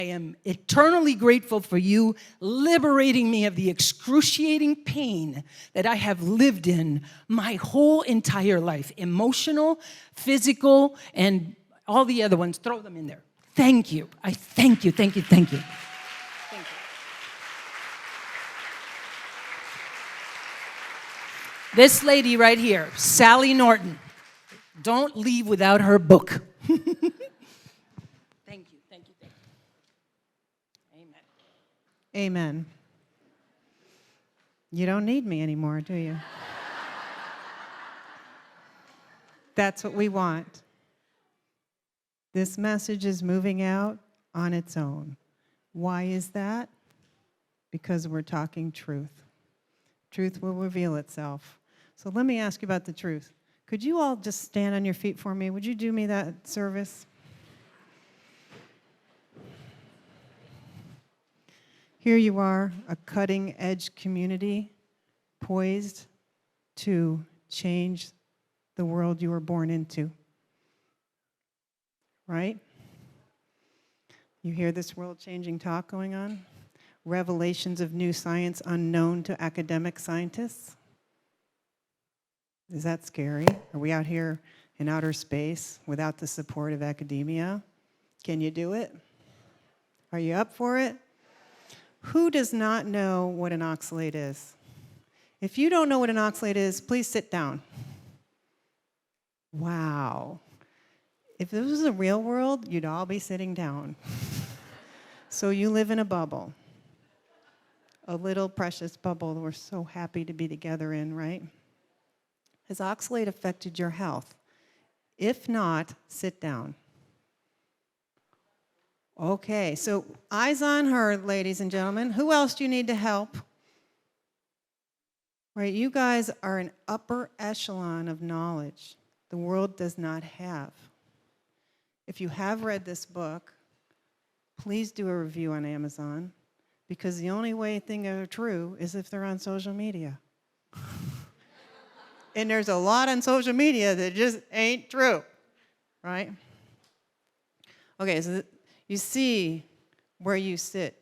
I am eternally grateful for you liberating me of the excruciating pain that I have lived in my whole entire life. Emotional, physical, and all the other ones. Throw them in there. Thank you. I thank you, thank you, thank you. Thank you. This lady right here, Sally Norton. Don't leave without her book. Thank you, thank you, thank you. Amen. Amen. You don't need me anymore, do you? That's what we want. This message is moving out on its own. Why is that? Because we're talking truth. Truth will reveal itself. So let me ask you about the truth. Could you all just stand on your feet for me? Would you do me that service? Here you are, a cutting-edge community poised to change the world you were born into. Right? You hear this world-changing talk going on? Revelations of new science unknown to academic scientists? Is that scary? Are we out here in outer space without the support of academia? Can you do it? Are you up for it? Who does not know what an oxalate is? If you don't know what an oxalate is, please sit down. Wow. If this was the real world, you'd all be sitting down. So you live in a bubble. A little precious bubble that we're so happy to be together in, right? Has oxalate affected your health? If not, sit down. Okay, so eyes on her, ladies and gentlemen. Who else do you need to help? Right, you guys are an upper echelon of knowledge the world does not have. If you have read this book, please do a review on Amazon, because the only way things are true is if they're on social media. And there's a lot on social media that just ain't true, right? Okay, so you see where you sit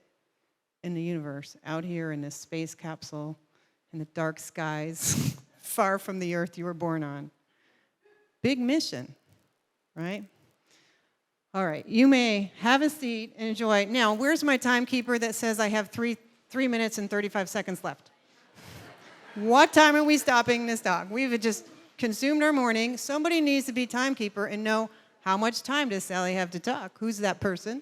in the universe, out here in this space capsule, in the dark skies, far from the earth you were born on. Big mission, right? All right, you may have a seat and enjoy. Now, where's my timekeeper that says I have 3 minutes and 35 seconds left? What time are we stopping this talk? We've just consumed our morning. Somebody needs to be timekeeper and know how much time does Sally have to talk. Who's that person?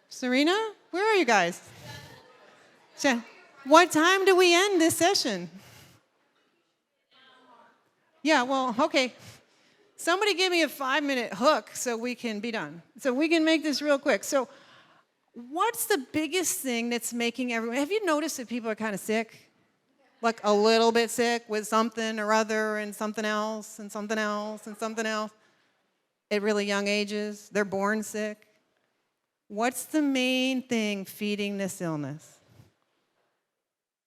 Serena? Where are you guys? What time do we end this session? Yeah, well, okay. Somebody give me a 5-minute hook so we can be done. So we can make this real quick. So what's the biggest thing that's making everyone... Have you noticed that people are kind of sick? Like a little bit sick with something or other and something else and something else and something else at really young ages? They're born sick. What's the main thing feeding this illness?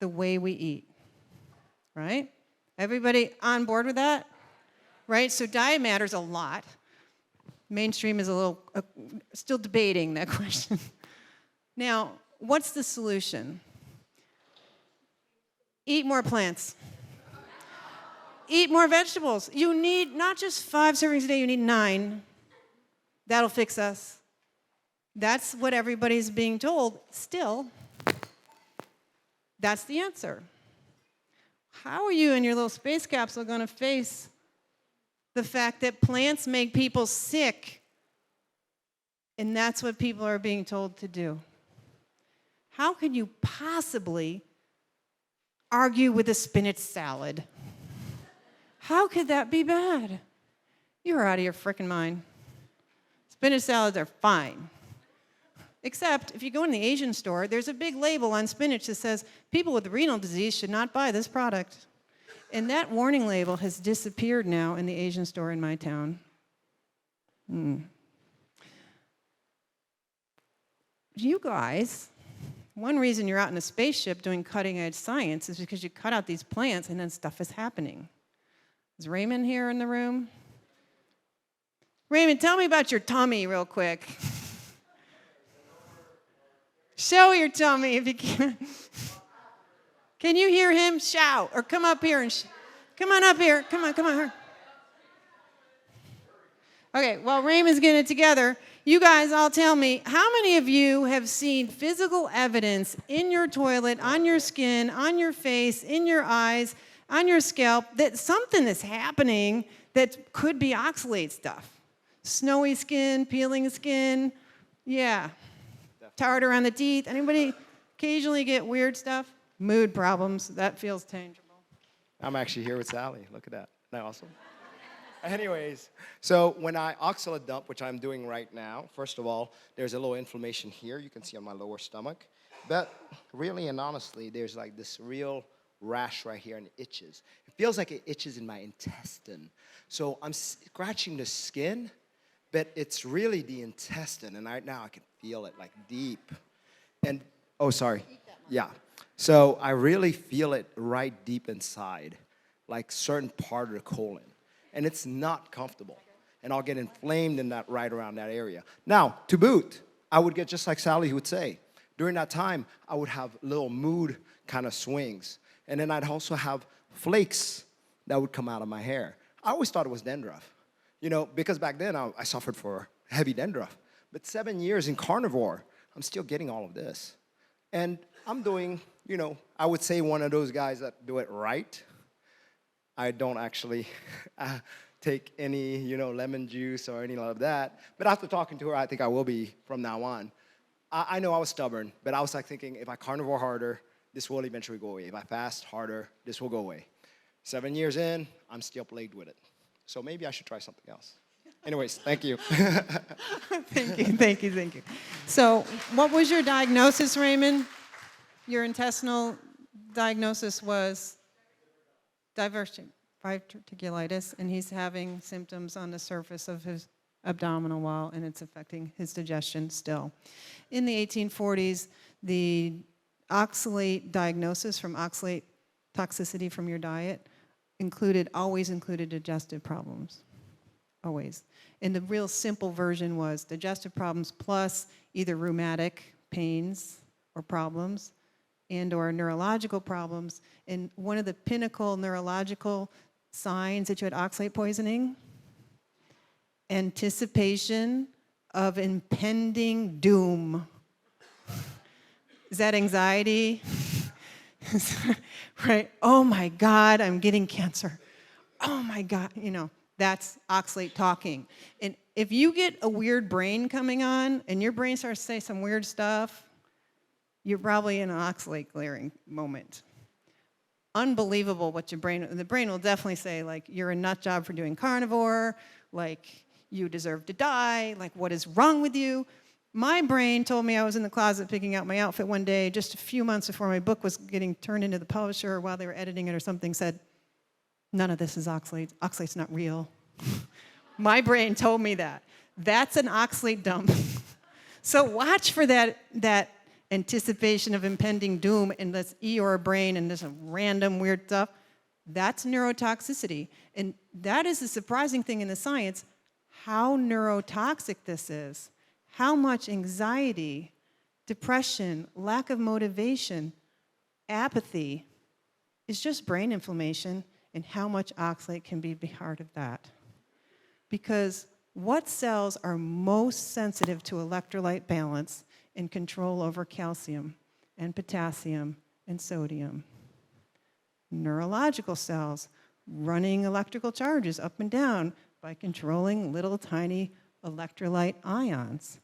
The way we eat, right? Everybody on board with that? Right? So diet matters a lot. Mainstream is a little, still debating that question. Now, what's the solution? Eat more plants. Eat more vegetables. You need not just 5 servings a day, you need 9. That'll fix us. That's what everybody's being told. Still, that's the answer. How are you in your little space capsule going to face the fact that plants make people sick? And that's what people are being told to do. How can you possibly argue with a spinach salad? How could that be bad? You're out of your frickin' mind. Spinach salads are fine. Except if you go in the Asian store, there's a big label on spinach that says people with renal disease should not buy this product. And that warning label has disappeared now in the Asian store in my town. You guys, one reason you're out in a spaceship doing cutting-edge science is because you cut out these plants and then stuff is happening. Is Raymond here in the room? Raymond, tell me about your tummy real quick. Show your tummy if you can. Can you hear him? Shout. Or come up here and come on up here. Come on. Okay, while Raymond's getting it together, you guys all tell me, how many of you have seen physical evidence in your toilet, on your skin, on your face, in your eyes, on your scalp, that something is happening that could be oxalate stuff? Snowy skin, peeling skin, yeah. Tartar on the teeth. Anybody occasionally get weird stuff? Mood problems, that feels tangible. I'm actually here with Sally. Look at that. Isn't that awesome? Anyways, so when I oxalate dump, which I'm doing right now, first of all, there's a little inflammation here. You can see on my lower stomach. But really and honestly, there's like this real rash right here and it itches. It feels like it itches in my intestine. So I'm scratching the skin, but it's really the intestine. And right now I can feel it like deep. And, oh, sorry. Yeah. So I really feel it right deep inside, like certain part of the colon. And it's not comfortable. And I'll get inflamed in that right around that area. Now, to boot, I would get just like Sally would say. During that time, I would have little mood kind of swings. And then I'd also have flakes that would come out of my hair. I always thought it was dandruff. You know, because back then I suffered for heavy dandruff. But 7 years in carnivore, I'm still getting all of this. And I'm doing, you know, I would say one of those guys that do it right. I don't actually take any, you know, lemon juice or anything like that. But after talking to her, I think I will be from now on. I know I was stubborn, but I was like thinking, if I carnivore harder, this will eventually go away. If I fast harder, this will go away. 7 years in, I'm still plagued with it. So maybe I should try something else. Anyways, thank you. Thank you. So what was your diagnosis, Raymond? Your intestinal diagnosis was diverticulitis, and he's having symptoms on the surface of his abdominal wall, and it's affecting his digestion still. In the 1840s, the oxalate diagnosis from oxalate toxicity from your diet always included digestive problems, always. And the real simple version was digestive problems plus either rheumatic pains or problems and or neurological problems. And one of the pinnacle neurological signs that you had oxalate poisoning, anticipation of impending doom. Is that anxiety? Right? Oh my God, I'm getting cancer. Oh my God, you know, that's oxalate talking. And if you get a weird brain coming on and your brain starts to say some weird stuff, you're probably in an oxalate clearing moment. Unbelievable what the brain will definitely say, like, you're a nut job for doing carnivore, like, you deserve to die, like, what is wrong with you? My brain told me I was in the closet picking out my outfit one day, just a few months before my book was getting turned into the publisher, or while they were editing it or something, said, none of this is oxalate. Oxalate's not real. My brain told me that. That's an oxalate dump. So watch for that anticipation of impending doom in this Eeyore brain and this random weird stuff. That's neurotoxicity. And that is the surprising thing in the science, how neurotoxic this is. How much anxiety, depression, lack of motivation, apathy is just brain inflammation, and how much oxalate can be part of that. Because what cells are most sensitive to electrolyte balance and control over calcium and potassium and sodium? Neurological cells running electrical charges up and down by controlling little tiny electrolyte ions.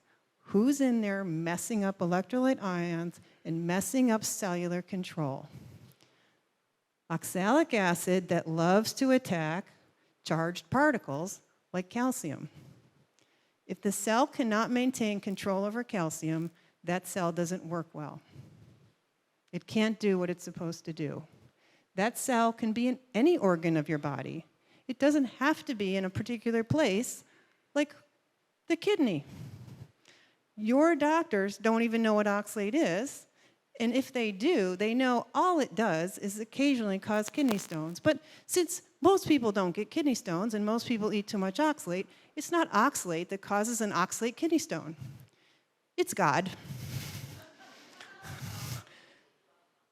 Who's in there messing up electrolyte ions and messing up cellular control? Oxalic acid that loves to attack charged particles like calcium. If the cell cannot maintain control over calcium, that cell doesn't work well. It can't do what it's supposed to do. That cell can be in any organ of your body. It doesn't have to be in a particular place, like the kidney. Your doctors don't even know what oxalate is, and if they do, they know all it does is occasionally cause kidney stones. But since most people don't get kidney stones and most people eat too much oxalate, it's not oxalate that causes an oxalate kidney stone. It's God.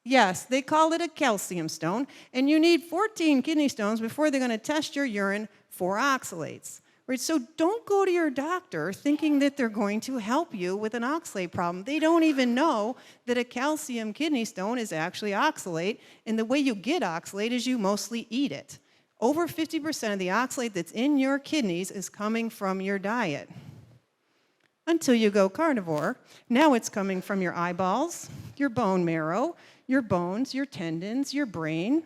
Yes, they call it a calcium stone, and you need 14 kidney stones before they're going to test your urine for oxalates. Right? So don't go to your doctor thinking that they're going to help you with an oxalate problem. They don't even know that a calcium kidney stone is actually oxalate, and the way you get oxalate is you mostly eat it. Over 50% of the oxalate that's in your kidneys is coming from your diet. Until you go carnivore. Now it's coming from your eyeballs, your bone marrow, your bones, your tendons, your brain,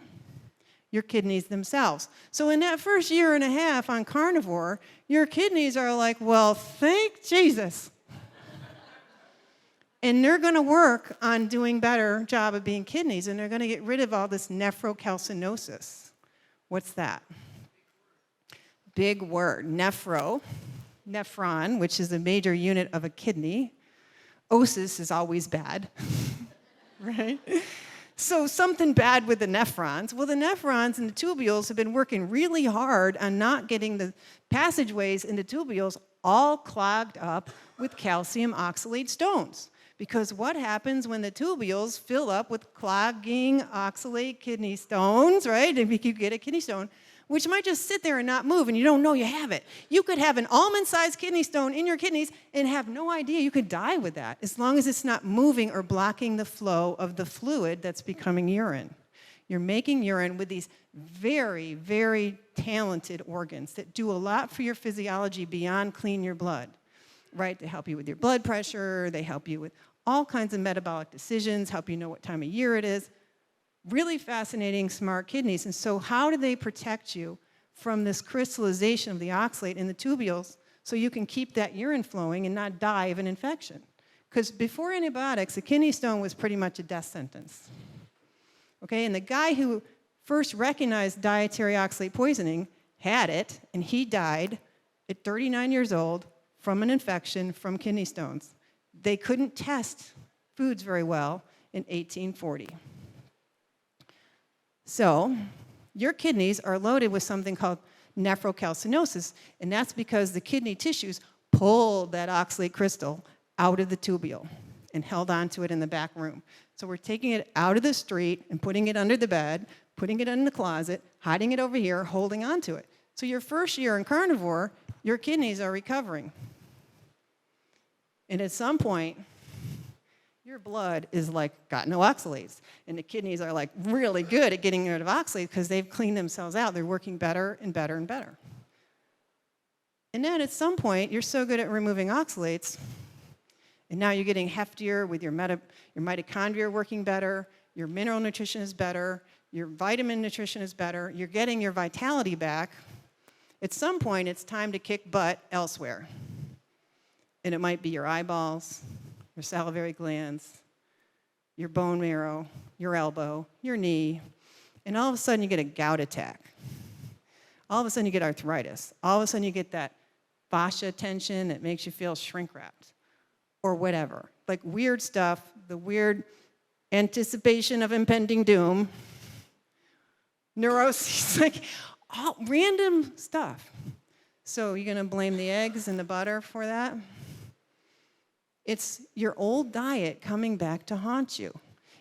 your kidneys themselves. So in that first year and a half on carnivore, your kidneys are like, well, thank Jesus. And they're going to work on doing better job of being kidneys, and they're going to get rid of all this nephrocalcinosis. What's that? Big word. Nephron, which is a major unit of a kidney. Osis is always bad, right? So something bad with the nephrons. Well, the nephrons and the tubules have been working really hard on not getting the passageways in the tubules all clogged up with calcium oxalate stones. Because what happens when the tubules fill up with clogging oxalate kidney stones, right? If you get a kidney stone, which might just sit there and not move, and you don't know you have it. You could have an almond-sized kidney stone in your kidneys and have no idea. You could die with that, as long as it's not moving or blocking the flow of the fluid that's becoming urine. You're making urine with these very, very talented organs that do a lot for your physiology beyond clean your blood, right? They help you with your blood pressure. They help you with all kinds of metabolic decisions, help you know what time of year it is. Really fascinating, smart kidneys. And so how do they protect you from this crystallization of the oxalate in the tubules so you can keep that urine flowing and not die of an infection? Because before antibiotics, a kidney stone was pretty much a death sentence. Okay, and the guy who first recognized dietary oxalate poisoning had it, and he died at 39 years old from an infection from kidney stones. They couldn't test foods very well in 1840. So, your kidneys are loaded with something called nephrocalcinosis, and that's because the kidney tissues pulled that oxalate crystal out of the tubule and held onto it in the back room. So we're taking it out of the street and putting it under the bed, putting it in the closet, hiding it over here, holding onto it. So your first year in carnivore, your kidneys are recovering. And at some point, your blood is like got no oxalates. And the kidneys are like really good at getting rid of oxalates because they've cleaned themselves out. They're working better and better and better. And then at some point, you're so good at removing oxalates, and now you're getting heftier with your mitochondria working better, your mineral nutrition is better, your vitamin nutrition is better, you're getting your vitality back. At some point, it's time to kick butt elsewhere. And it might be your eyeballs, your salivary glands, your bone marrow, your elbow, your knee, and all of a sudden you get a gout attack. All of a sudden you get arthritis. All of a sudden you get that fascia tension that makes you feel shrink-wrapped or whatever. Like weird stuff, the weird anticipation of impending doom, neuroses, like all random stuff. So you're going to blame the eggs and the butter for that? It's your old diet coming back to haunt you.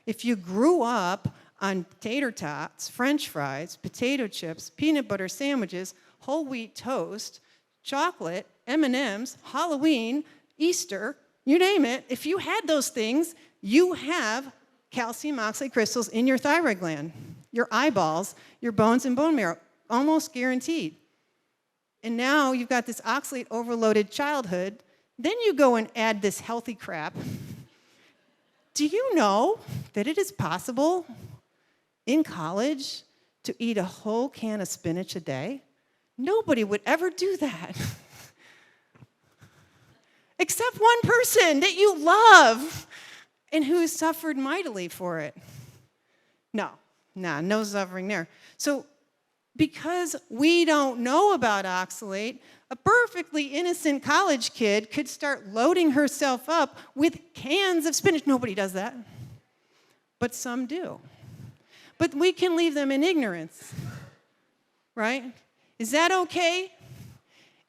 If you grew up on tater tots, French fries, potato chips, peanut butter sandwiches, whole wheat toast, chocolate, M&Ms, Halloween, Easter, you name it, if you had those things, you have calcium oxalate crystals in your thyroid gland, your eyeballs, your bones and bone marrow, almost guaranteed. And now you've got this oxalate overloaded childhood. Then you go and add this healthy crap. Do you know that it is possible in college to eat a whole can of spinach a day? Nobody would ever do that. Except one person that you love and who suffered mightily for it. No suffering there. So because we don't know about oxalate, a perfectly innocent college kid could start loading herself up with cans of spinach. Nobody does that. But some do. But we can leave them in ignorance, right? Is that okay?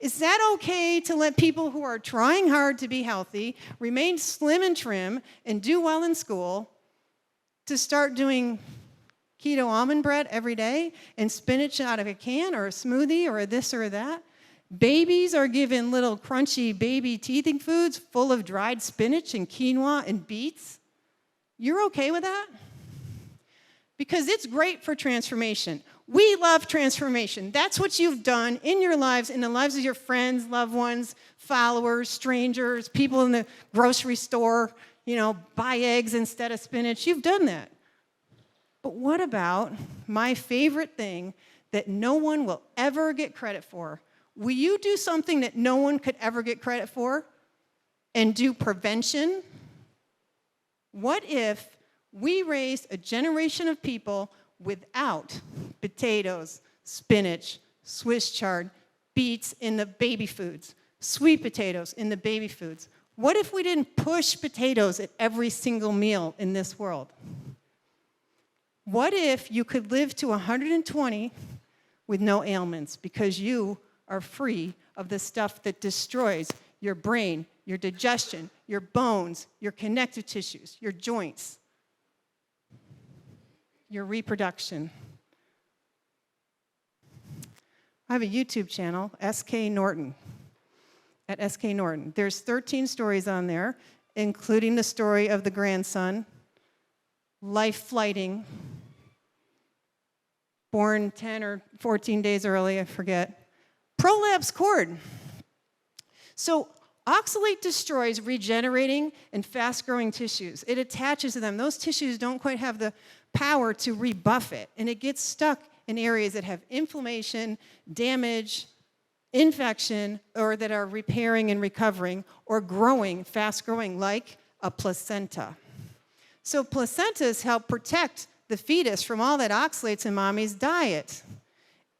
Is that okay to let people who are trying hard to be healthy, remain slim and trim, and do well in school, to start doing keto almond bread every day and spinach out of a can or a smoothie or this or that. Babies are given little crunchy baby teething foods full of dried spinach and quinoa and beets. You're okay with that? Because it's great for transformation. We love transformation. That's what you've done in your lives, in the lives of your friends, loved ones, followers, strangers, people in the grocery store, buy eggs instead of spinach. You've done that. But what about my favorite thing that no one will ever get credit for? Will you do something that no one could ever get credit for and do prevention? What if we raised a generation of people without potatoes, spinach, Swiss chard, beets in the baby foods, sweet potatoes in the baby foods? What if we didn't push potatoes at every single meal in this world? What if you could live to 120 with no ailments because you are free of the stuff that destroys your brain, your digestion, your bones, your connective tissues, your joints, your reproduction? I have a YouTube channel, SK Norton, at SK Norton. There's 13 stories on there, including the story of the grandson, life flighting, born 10 or 14 days early, I forget. Prolapse cord. So oxalate destroys regenerating and fast-growing tissues. It attaches to them. Those tissues don't quite have the power to rebuff it, and it gets stuck in areas that have inflammation, damage, infection, or that are repairing and recovering or growing, fast-growing, like a placenta. So placentas help protect the fetus from all that oxalates in mommy's diet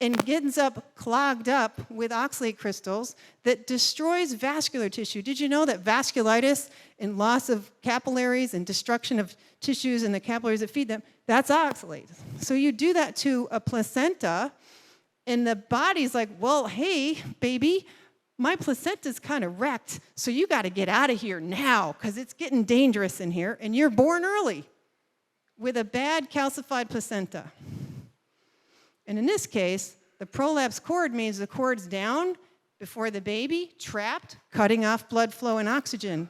and gets up clogged up with oxalate crystals that destroys vascular tissue. Did you know that vasculitis and loss of capillaries and destruction of tissues in the capillaries that feed them, that's oxalate. So you do that to a placenta, and the body's like, well, hey, baby, my placenta's kind of wrecked, so you got to get out of here now because it's getting dangerous in here, and you're born early with a bad calcified placenta. And in this case, the prolapse cord means the cord's down before the baby, trapped, cutting off blood flow and oxygen.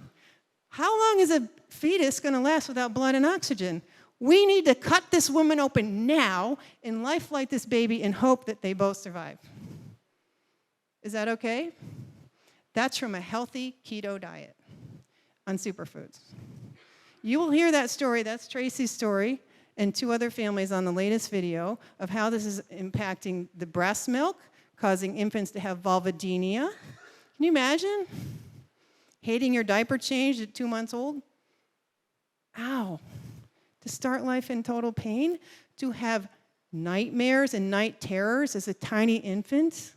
How long is a fetus going to last without blood and oxygen? We need to cut this woman open now and life flight this baby and hope that they both survive. Is that okay? That's from a healthy keto diet on superfoods. You will hear that story. That's Tracy's story and 2 other families on the latest video of how this is impacting the breast milk, causing infants to have vulvodynia. Can you imagine hating your diaper changed at 2 months old? Ow. To start life in total pain, to have nightmares and night terrors as a tiny infant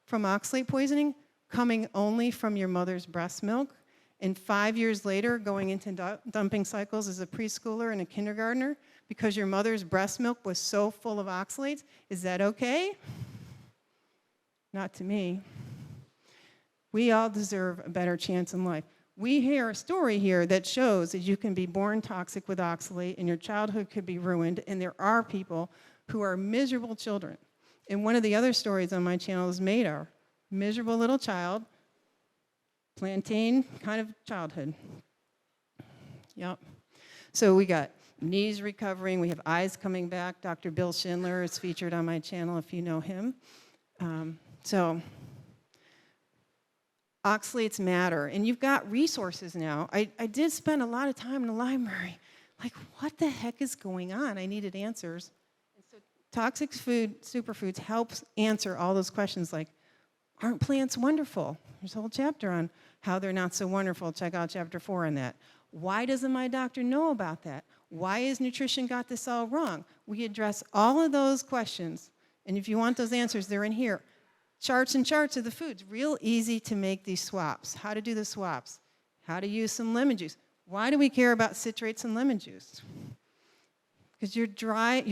from oxalate poisoning coming only from your mother's breast milk, and 5 years later going into dumping cycles as a preschooler and a kindergartner because your mother's breast milk was so full of oxalates. Is that okay? Not to me. We all deserve a better chance in life. We hear a story here that shows that you can be born toxic with oxalate and your childhood could be ruined, and there are people who are miserable children. And one of the other stories on my channel is Madar, miserable little child, plantain kind of childhood. Yep. So we got knees recovering, we have eyes coming back. Dr. Bill Schindler is featured on my channel if you know him. So oxalates matter, and you've got resources now. I did spend a lot of time in the library. Like, what the heck is going on? I needed answers. And so toxic food, superfoods helps answer all those questions like, aren't plants wonderful? There's a whole chapter on how they're not so wonderful. Check out chapter 4 on that. Why doesn't my doctor know about that? Why has nutrition got this all wrong? We address all of those questions, and if you want those answers, they're in here. Charts and charts of the foods. Real easy to make these swaps. How to do the swaps. How to use some lemon juice. Why do we care about citrates and lemon juice? Because you're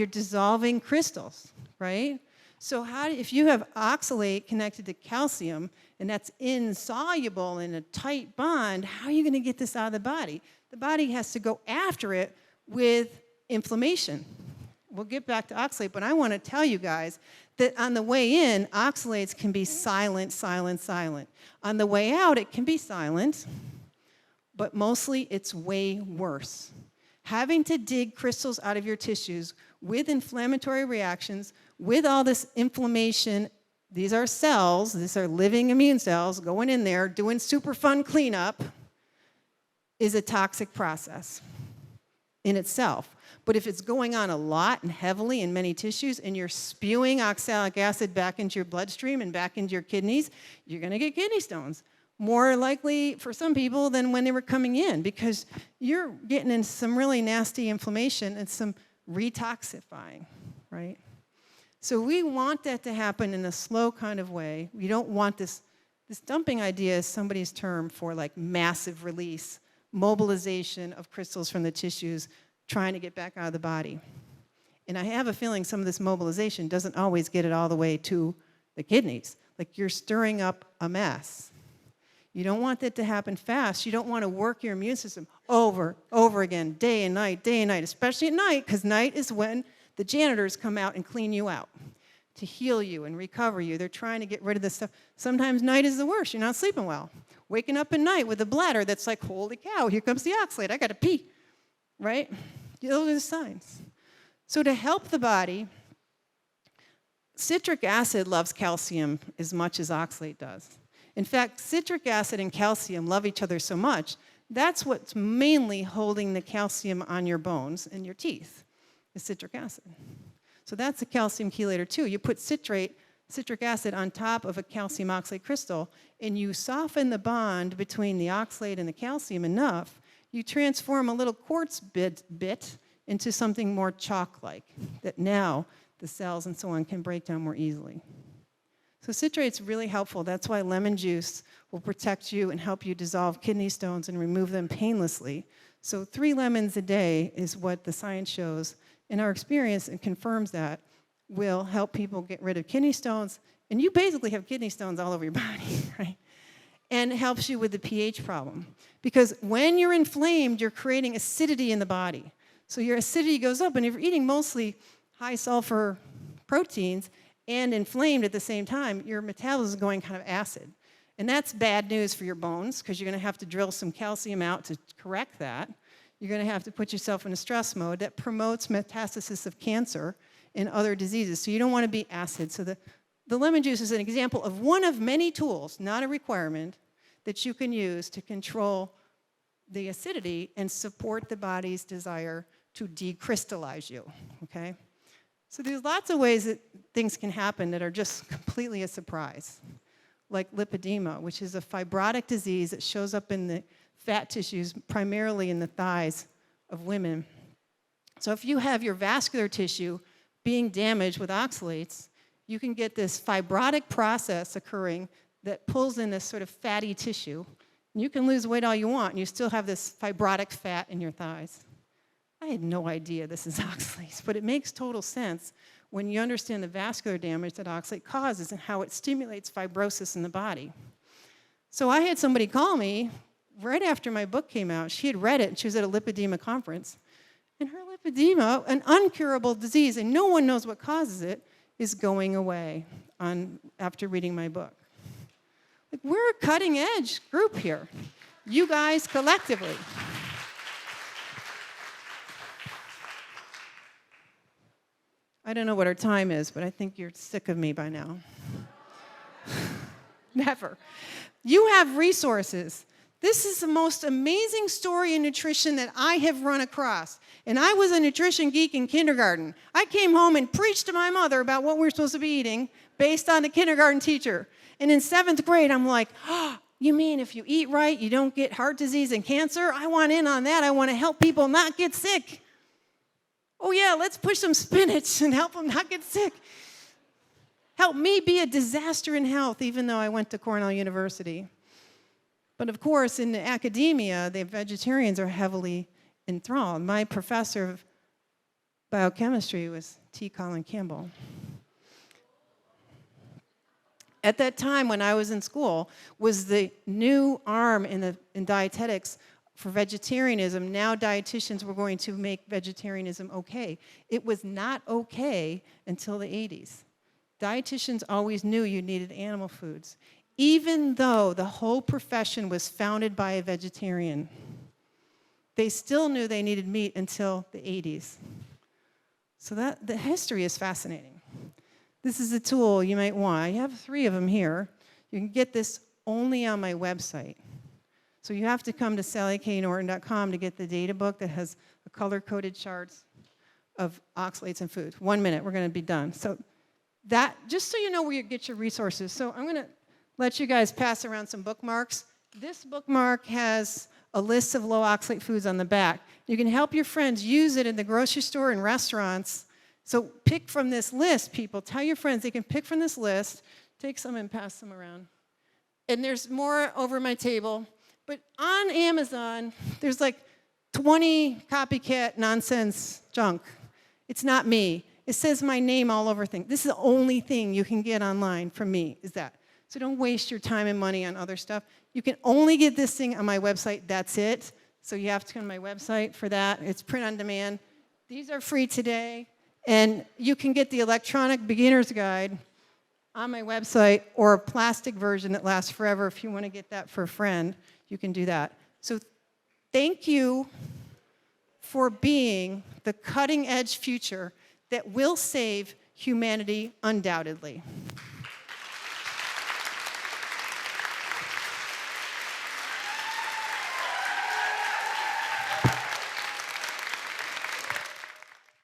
dissolving crystals, right? So if you have oxalate connected to calcium, and that's insoluble in a tight bond, how are you going to get this out of the body? The body has to go after it with inflammation. We'll get back to oxalate, but I want to tell you guys that on the way in, oxalates can be silent, silent, silent. On the way out, it can be silent, but mostly it's way worse. Having to dig crystals out of your tissues with inflammatory reactions, with all this inflammation, these are cells, these are living immune cells going in there, doing super fun cleanup, is a toxic process in itself. But if it's going on a lot and heavily in many tissues and you're spewing oxalic acid back into your bloodstream and back into your kidneys, you're going to get kidney stones. More likely for some people than when they were coming in, because you're getting into some really nasty inflammation and some retoxifying, right? So we want that to happen in a slow kind of way. We don't want this dumping idea is somebody's term for like massive release, mobilization of crystals from the tissues, trying to get back out of the body. And I have a feeling some of this mobilization doesn't always get it all the way to the kidneys. Like you're stirring up a mess. You don't want that to happen fast. You don't want to work your immune system over again, day and night, especially at night, because night is when the janitors come out and clean you out to heal you and recover you. They're trying to get rid of this stuff. Sometimes night is the worst. You're not sleeping well. Waking up at night with a bladder that's like, holy cow, here comes the oxalate. I got to pee, right? Those are the signs. So to help the body, citric acid loves calcium as much as oxalate does. In fact, citric acid and calcium love each other so much, that's what's mainly holding the calcium on your bones and your teeth, is citric acid. So that's a calcium chelator too. You put citric acid on top of a calcium oxalate crystal, and you soften the bond between the oxalate and the calcium enough, you transform a little quartz bit into something more chalk-like, that now the cells and so on can break down more easily. So citrate's really helpful. That's why lemon juice will protect you and help you dissolve kidney stones and remove them painlessly. So 3 lemons a day is what the science shows. In our experience, it confirms that will help people get rid of kidney stones. And you basically have kidney stones all over your body, right? And it helps you with the pH problem. Because when you're inflamed, you're creating acidity in the body. So your acidity goes up, and if you're eating mostly high sulfur proteins, and inflamed at the same time, your metabolism is going kind of acid. And that's bad news for your bones, because you're going to have to drill some calcium out to correct that. You're going to have to put yourself in a stress mode that promotes metastasis of cancer and other diseases. So you don't want to be acid. So the lemon juice is an example of one of many tools, not a requirement, that you can use to control the acidity and support the body's desire to decrystallize you, okay? So there's lots of ways that things can happen that are just completely a surprise, like lipedema, which is a fibrotic disease that shows up in the fat tissues, primarily in the thighs of women. So if you have your vascular tissue being damaged with oxalates, you can get this fibrotic process occurring that pulls in this sort of fatty tissue. And you can lose weight all you want, and you still have this fibrotic fat in your thighs. I had no idea this is oxalates, but it makes total sense when you understand the vascular damage that oxalate causes and how it stimulates fibrosis in the body. So I had somebody call me right after my book came out. She had read it, and she was at a lipedema conference. And her lipedema, an uncurable disease, and no one knows what causes it, is going away after reading my book. Like, we're a cutting-edge group here, you guys collectively. I don't know what our time is, but I think you're sick of me by now. Never. You have resources. This is the most amazing story in nutrition that I have run across. And I was a nutrition geek in kindergarten. I came home and preached to my mother about what we were supposed to be eating based on the kindergarten teacher. And in 7th grade, I'm like, oh, you mean if you eat right, you don't get heart disease and cancer? I want in on that. I want to help people not get sick. Oh yeah, let's push some spinach and help them not get sick. Help me be a disaster in health, even though I went to Cornell University. But of course, in academia, the vegetarians are heavily enthralled. My professor of biochemistry was T. Colin Campbell. At that time, when I was in school, was the new arm in dietetics for vegetarianism, now dietitians were going to make vegetarianism okay. It was not okay until the 80s. Dietitians always knew you needed animal foods, even though the whole profession was founded by a vegetarian. They still knew they needed meat until the 80s. So the history is fascinating. This is a tool you might want. I have 3 of them here. You can get this only on my website. So you have to come to sallyknorton.com to get the data book that has the color-coded charts of oxalates in food. 1 minute, we're going to be done. So that, just so you know where you get your resources. So I'm going to let you guys pass around some bookmarks. This bookmark has a list of low oxalate foods on the back. You can help your friends use it in the grocery store and restaurants. So pick from this list, people. Tell your friends they can pick from this list. Take some and pass them around. And there's more over my table. But on Amazon, there's like 20 copycat nonsense junk. It's not me. It says my name all over things. This is the only thing you can get online from me, is that. So don't waste your time and money on other stuff. You can only get this thing on my website. That's it. So you have to come to my website for that. It's print on demand. These are free today. And you can get the electronic beginner's guide on my website, or a plastic version that lasts forever. If you want to get that for a friend, you can do that. So thank you for being the cutting edge future that will save humanity undoubtedly.